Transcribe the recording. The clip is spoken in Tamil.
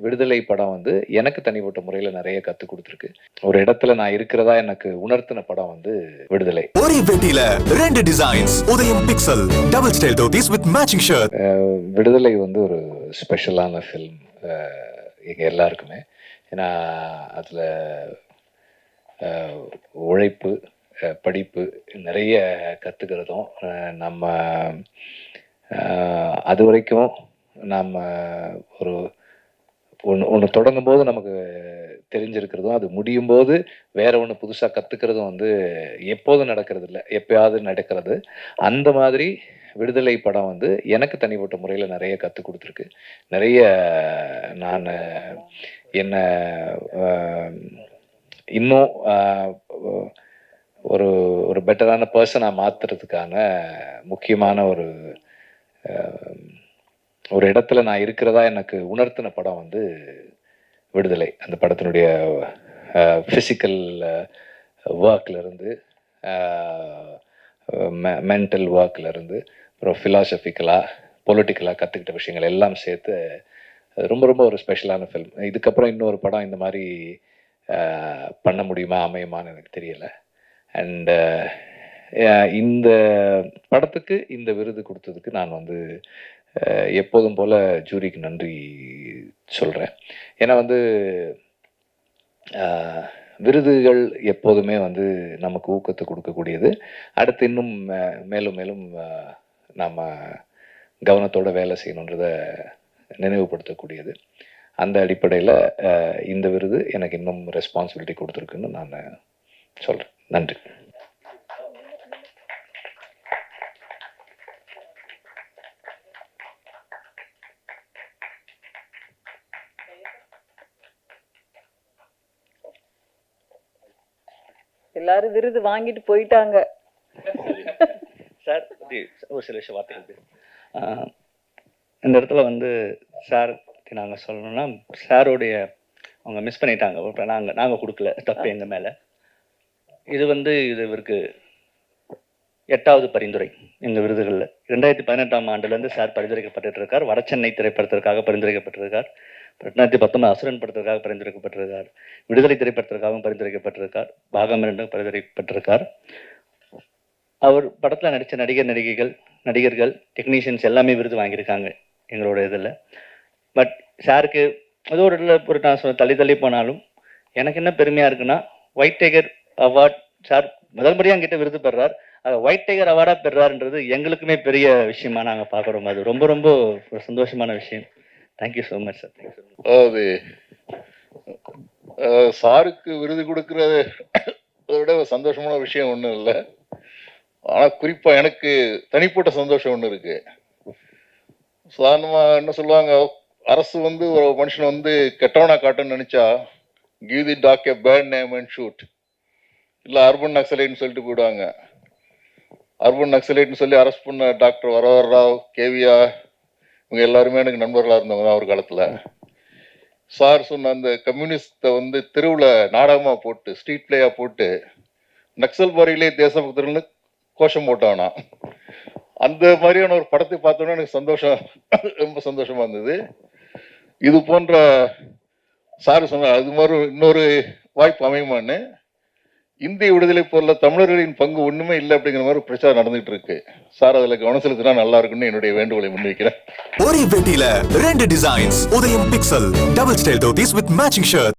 விடுதலை படம் வந்து எனக்கு தனிப்பட்ட முறையில நிறைய கத்துக் கொடுத்துருக்கு. ஒரு இடத்துல நான் இருக்கிறதா எனக்கு உணர்த்தின படம் வந்து விடுதலை. ஒரே பெட்டியில 2 டிசைன்ஸ் உதயம் pixel double style dhotis with matching shirt. விடுதலை வந்து ஒரு ஸ்பெஷலான ஃபில்ம் எங்க எல்லாருக்குமே. ஏன்னா அதுல உழைப்பு, படிப்பு நிறைய கத்துக்கிறதும் நம்ம அது வரைக்கும் நம்ம ஒரு ஒன்று தொடங்கும் போது நமக்கு தெரிஞ்சிருக்கிறதும் அது முடியும் போது வேற ஒன்று புதுசாக கற்றுக்கிறதும் வந்து எப்போதும் நடக்கிறது இல்லை, எப்பயாவது நடக்கிறது. அந்த மாதிரி விடுதலை படம் வந்து எனக்கு தனிப்பட்ட முறையில் நிறைய கற்றுக் கொடுத்துருக்கு. நிறைய நான் என்ன இன்னும் ஒரு ஒரு பெட்டரான பர்சனாக மாற்றுறதுக்கான முக்கியமான ஒரு இடத்துல நான் இருக்கிறதா எனக்கு உணர்த்தின படம் வந்து விடுதலை. அந்த படத்தினுடைய ஃபிசிக்கல் ஒர்க்லேருந்து, மென்டல் ஒர்க்லேருந்து, அப்புறம் ஃபிலாசபிக்கலாக பொலிட்டிக்கலாக கற்றுக்கிட்ட விஷயங்கள் எல்லாம் சேர்த்து ரொம்ப ரொம்ப ஒரு ஸ்பெஷலான ஃபில்ம். இதுக்கப்புறம் இன்னொரு படம் இந்த மாதிரி பண்ண முடியுமா அமையுமான்னு எனக்கு தெரியலை. அண்ட் இந்த படத்துக்கு இந்த விருது கொடுத்ததுக்கு நான் வந்து எப்போதும் போல் ஜூரிக்கு நன்றி சொல்கிறேன். ஏன்னா வந்து விருதுகள் எப்போதுமே வந்து நமக்கு ஊக்கத்தை கொடுக்கக்கூடியது. அடுத்து இன்னும் மேலும் மேலும் நம்ம கவனத்தோட வேலை செய்யணுன்றதை நினைவுபடுத்தக்கூடியது. அந்த அடிப்படையில் இந்த விருது எனக்கு இன்னும் ரெஸ்பான்சிபிலிட்டி கொடுத்துருக்குன்னு நான் சொல்கிறேன். நன்றி. எல்லாரும் விருது வாங்கிட்டு போயிட்டாங்க. சார் ஒரு சில விஷயம் வார்த்தைகள் இந்த இடத்துல வந்து சாருக்கு நாங்கள் சொல்லணும்னா, சாரோடைய அவங்க மிஸ் பண்ணிட்டாங்க. நாங்கள் கொடுக்கல, தப்பு எங்கள் மேலே. இது வந்து இவருக்கு 8வது பரிந்துரை எங்கள் விருதுகளில். 2018ஆம் ஆண்டுலேருந்து சார் பரிந்துரைக்கப்பட்டு இருக்கார். வடசென்னை திரைப்படத்திற்காக பரிந்துரைக்கப்பட்டிருக்கார். 2019 அசுரன் படத்திற்காக பரிந்துரைக்கப்பட்டிருக்கார். விடுதலை திரைப்படத்திற்காகவும் பரிந்துரைக்கப்பட்டிருக்கார். பாகம் 2 பரிந்துரைக்கப்பட்டிருக்கார். அவர் படத்தில் நடித்த நடிகர்கள், டெக்னீஷியன்ஸ் எல்லாமே விருது வாங்கியிருக்காங்க எங்களோட இதில். பட் சாருக்கு அது ஒரு இதில் ஒரு நான் தள்ளி போனாலும் எனக்கு என்ன பெருமையாக இருக்குன்னா, ஒயிட் டைகர் அவார்ட் சார் முதல் முறையாக என்கிட்ட விருது பெறார். அதை ஒயிட் டைகர் அவார்டாக பெறாருன்றது எங்களுக்குமே பெரிய விஷயமா நாங்கள் பார்க்குறோம். அது ரொம்ப ரொம்ப ஒரு சந்தோஷமான விஷயம். Thank you so much sir. அதாவது சாருக்கு விருது கொடுக்கறத விட சந்தோஷமான விஷயம் ஒன்றும் இல்லை. ஆனால் குறிப்பாக எனக்கு தனிப்பட்ட சந்தோஷம் ஒன்று இருக்கு. சாதாரணமாக என்ன சொல்லுவாங்க, அரசு வந்து ஒரு மனுஷனை வந்து கெட்டவனா காட்டுன்னு நினைச்சா give the dog a bad name and shoot, இல்லை அர்பன் நக்சலைட்னு சொல்லிட்டு போயிடுவாங்க. அர்பன் நக்சலைட்னு சொல்லி அரெஸ்ட் பண்ண டாக்டர் வரவர் ராவ், கேவியா, இவங்க எல்லாருமே எனக்கு நண்பர்களாக இருந்தவங்க தான் ஒரு காலத்தில். சார் சொன்ன அந்த கம்யூனிஸ்ட்டை வந்து தெருவில் நாடகமாக போட்டு, ஸ்ட்ரீட் பிளேயாக போட்டு, நக்சல் பாரியிலே தேசபக்தர்கள்னு கோஷம் போட்டானா, அந்த மாதிரியான ஒரு படத்தை பார்த்தோன்னா எனக்கு சந்தோஷம், ரொம்ப சந்தோஷமாக இருந்தது. இது போன்ற சார் சொன்ன அது மாதிரி இன்னொரு வாய்ப்பு அமையுமான்னு. இந்திய விடுதலை போர்ல தமிழர்களின் பங்கு ஒண்ணுமே இல்லை அப்படிங்கிற மாதிரி பிரச்சாரம் நடந்துட்டு இருக்கு. சார் அதுல கவனம் செலுத்தினா நல்லா இருக்குன்னு என்னுடைய வேண்டுகோளை முன்வைக்கிறேன். ஒரே பெட்டியில 2 டிசைன்ஸ் உதயம் pixel double style dhotis with matching shirt.